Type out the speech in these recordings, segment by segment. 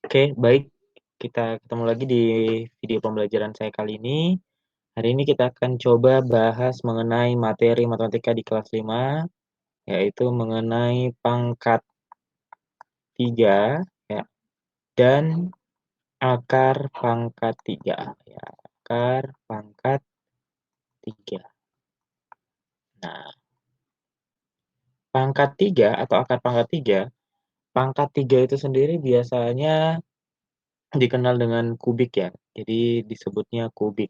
Oke, baik. Kita ketemu lagi di video pembelajaran saya kali ini. Hari ini kita akan coba bahas mengenai materi matematika di kelas 5, yaitu mengenai pangkat 3 ya, dan akar pangkat 3 ya, akar pangkat 3. Nah, pangkat 3 atau akar pangkat 3 itu sendiri biasanya dikenal dengan kubik ya. Jadi disebutnya kubik.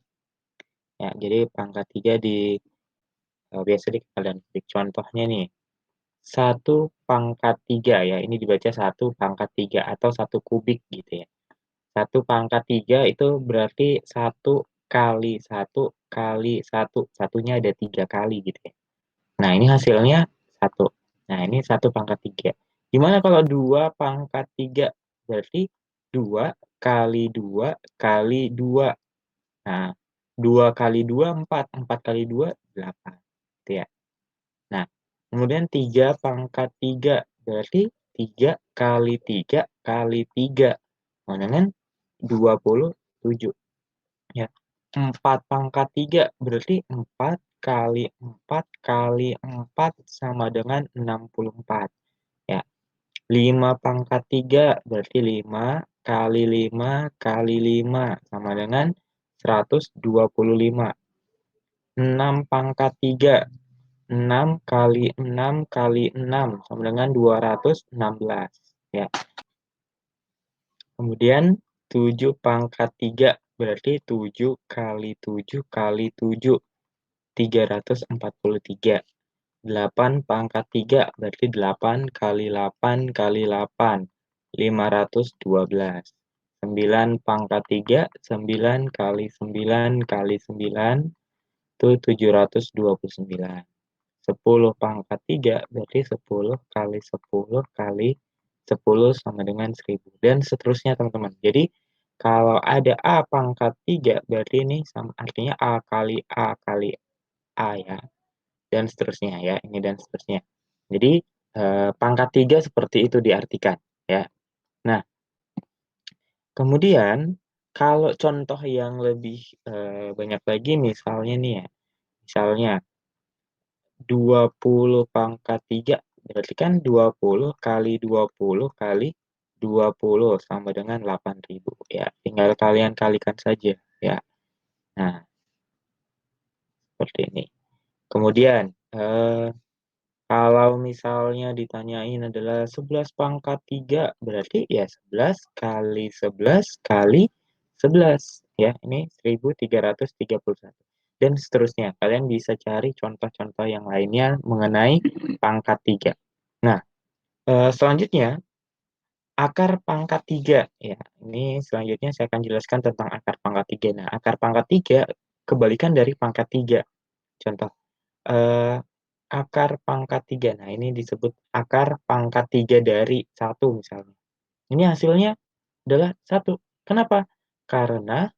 Ya, jadi pangkat 3 biasa dikalikan kubik. Contohnya nih, 1/3 ya, ini dibaca 1/3 atau 1 kubik gitu ya. 1/3 itu berarti 1 kali 1 kali 1, satunya ada 3 kali gitu ya. Nah, ini hasilnya 1. Nah, ini 1/3. Gimana kalau 2/3? Berarti 2 kali 2 kali 2. Nah, 2 kali 2 4, 4 kali 2 8, gitu ya. Nah, kemudian 3/3, berarti 3 kali 3 kali 3, sama dengan 27, ya. 4/3, berarti 4 kali 4 kali 4 sama dengan 64, ya. 5/3, berarti 5 kali 5 kali 5, sama dengan 125. 6/3, 6 kali 6 kali 6 sama dengan 216 ya. Kemudian 7/3 berarti 7 kali 7 kali 7, 343. 8/3 berarti 8 kali 8 kali 8, 512. 9/3, 9 kali 9 kali 9 itu 729. 10/3 berarti 10 kali 10 kali 10 sama dengan 1000, dan seterusnya teman-teman. Jadi kalau ada A/3 berarti ini sama artinya A kali A kali A ya, dan seterusnya ya, ini dan seterusnya. Jadi pangkat 3 seperti itu diartikan ya. Nah, kemudian kalau contoh yang lebih banyak lagi misalnya nih ya, misalnya 20/3, berarti kan 20 kali 20 kali 20 sama dengan 8.000 ya. Tinggal kalian kalikan saja ya. Nah, seperti ini. Kemudian kalau misalnya ditanyain adalah 11/3, berarti ya 11 kali 11 kali 11 ya. Ini 1331 dan seterusnya. Kalian bisa cari contoh-contoh yang lainnya mengenai pangkat 3. Nah, selanjutnya akar pangkat 3 ya. Ini selanjutnya saya akan jelaskan tentang akar pangkat 3. Nah, akar pangkat 3 kebalikan dari pangkat 3. Contoh, eee, akar pangkat 3. Nah, ini disebut akar pangkat 3 dari 1 misalnya. Ini hasilnya adalah 1. Kenapa? Karena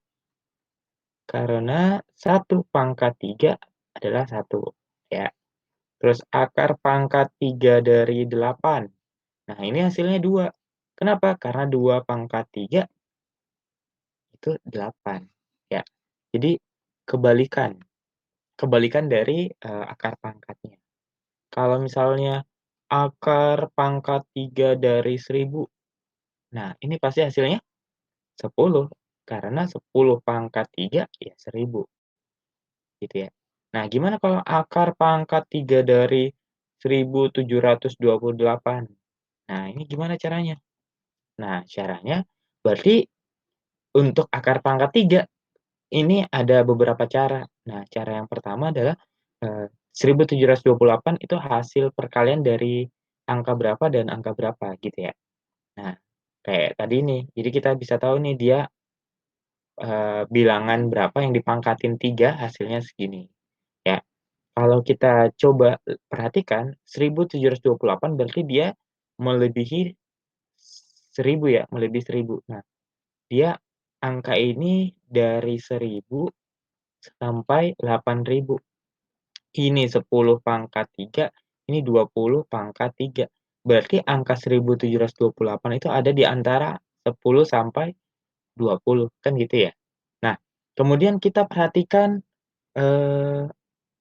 1/3 adalah 1 ya. Terus akar pangkat 3 dari 8. Nah, ini hasilnya 2. Kenapa? Karena 2/3 itu 8 ya. Jadi kebalikan kebalikan dari, akar pangkatnya. Kalau misalnya akar pangkat 3 dari 1000, nah ini pasti hasilnya 10 karena 10/3 ya 1000 gitu ya. Nah, gimana kalau akar pangkat 3 dari 1728? Nah, ini gimana caranya? Nah, caranya berarti untuk akar pangkat 3 ini ada beberapa cara. Nah, cara yang pertama adalah, 1728 itu hasil perkalian dari angka berapa dan angka berapa gitu ya. Nah, kayak tadi nih, jadi kita bisa tahu nih dia, bilangan berapa yang dipangkatin 3 hasilnya segini, ya. Kalau kita coba, perhatikan 1728 berarti dia melebihi 1000 ya, melebihi 1000. Nah, dia angka ini dari 1000 sampai 8.000. Ini 10/3, ini 20/3. Berarti angka 1728 itu ada di antara 10 sampai 20, kan gitu ya. Nah, kemudian kita perhatikan,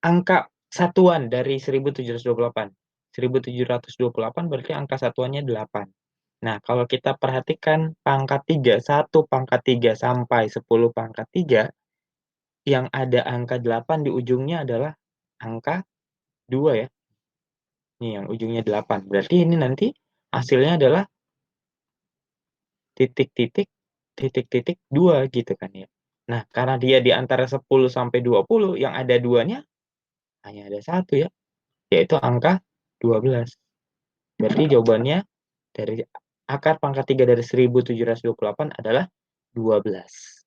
angka satuan dari 1728. 1728 berarti angka satuannya 8. Nah, kalau kita perhatikan pangkat 3, 1 pangkat 3 sampai 10 pangkat 3, yang ada angka 8 di ujungnya adalah angka 2 ya. Nih yang ujungnya 8. Berarti ini nanti hasilnya adalah titik titik, titik titik 2 gitu kan ya. Nah, karena dia di antara 10 sampai 20 yang ada 2-nya hanya ada 1 ya, yaitu angka 12. Berarti jawabannya dari akar pangkat 3 dari 1728 adalah 12.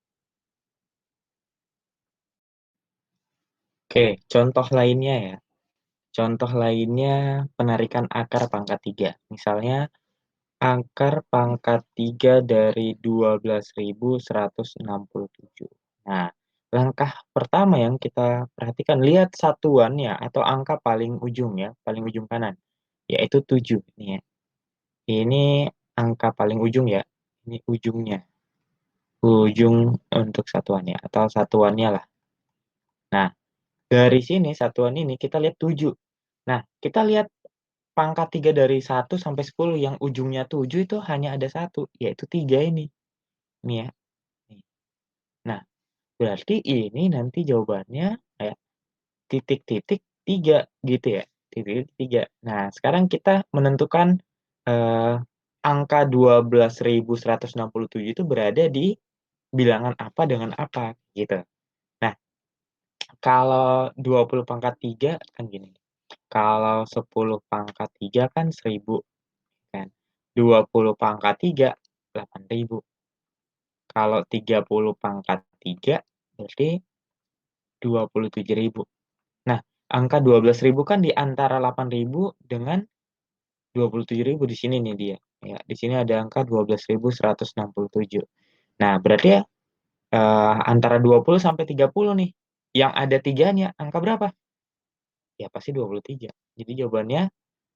Oke, contoh lainnya ya. Contoh lainnya penarikan akar pangkat 3. Misalnya akar pangkat 3 dari 12.167. Nah, langkah pertama yang kita perhatikan, lihat satuannya atau angka paling ujung ya, paling ujung kanan, yaitu 7 nih ya. Ini angka paling ujung ya, ini ujungnya, ujung untuk satuannya atau satuannya lah. Nah, dari sini satuan ini kita lihat 7. Nah, kita lihat pangkat 3 dari 1 sampai 10 yang ujungnya 7 itu hanya ada 1, yaitu 3 ini. Nih ya, nih. Nah, berarti ini nanti jawabannya kayak titik-titik 3 gitu ya, titik-titik 3. Nah, sekarang kita menentukan, eee, angka 12.167 itu berada di bilangan apa dengan apa, gitu. Nah, kalau 20 pangkat 3 kan gini, kalau 10 pangkat 3 kan 1.000 kan, 20 pangkat 3, 8.000. Kalau 30 pangkat 3 berarti 27.000. Nah, angka 12.000 kan di antara 8.000 dengan 27.000 di sini nih dia, ya. Di sini ada angka 12.167. Nah, berarti ya, antara 20 sampai 30 nih, yang ada 3-nya angka berapa? Ya pasti 23. Jadi jawabannya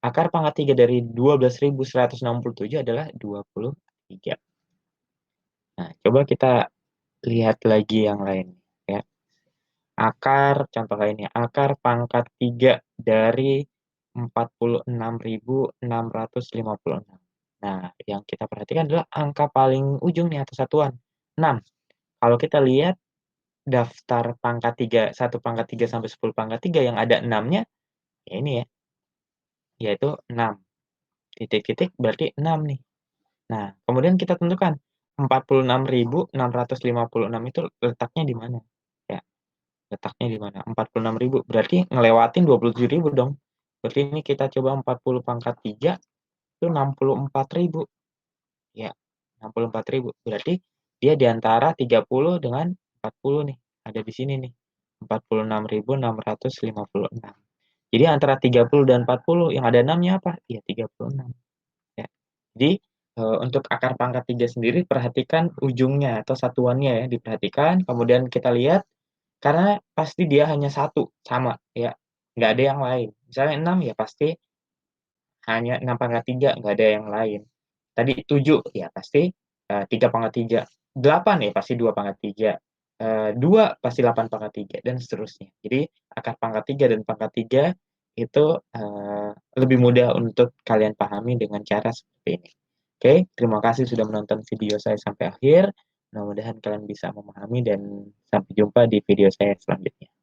akar pangkat 3 dari 12.167 adalah 23. Nah, coba kita lihat lagi yang lain ya. Contoh lainnya, akar pangkat 3 dari 46.656. Nah, yang kita perhatikan adalah angka paling ujung nih atau satuan, 6. Kalau kita lihat daftar pangkat 3, 1 pangkat 3 sampai 10 pangkat 3 yang ada 6-nya, ya ini ya, yaitu 6. Titik-titik berarti 6 nih. Nah, kemudian kita tentukan 46.656 itu letaknya di mana? Ya, letaknya di mana? 46.000 berarti ngelewatin 27.000 dong. Berarti ini kita coba 40 pangkat 3 itu 64.000. Ya, 64.000. Berarti dia di antara 30 dengan 40 nih. Ada di sini nih. 46.656. Jadi antara 30 dan 40 yang ada 6-nya apa? Ya 36. Ya. Jadi, untuk akar pangkat 3 sendiri perhatikan ujungnya atau satuannya ya, diperhatikan, kemudian kita lihat karena pasti dia hanya satu, sama ya, nggak ada yang lain. Misalnya 6 ya pasti hanya 6 pangkat 3, nggak ada yang lain. Tadi 7 ya pasti, 3 pangkat 3, 8 ya pasti 2 pangkat 3, 2 pasti 8 pangkat 3 dan seterusnya. Jadi akar pangkat 3 dan pangkat 3 itu, lebih mudah untuk kalian pahami dengan cara seperti ini. Oke, terima kasih sudah menonton video saya sampai akhir. Mudah-mudahan kalian bisa memahami dan sampai jumpa di video saya selanjutnya.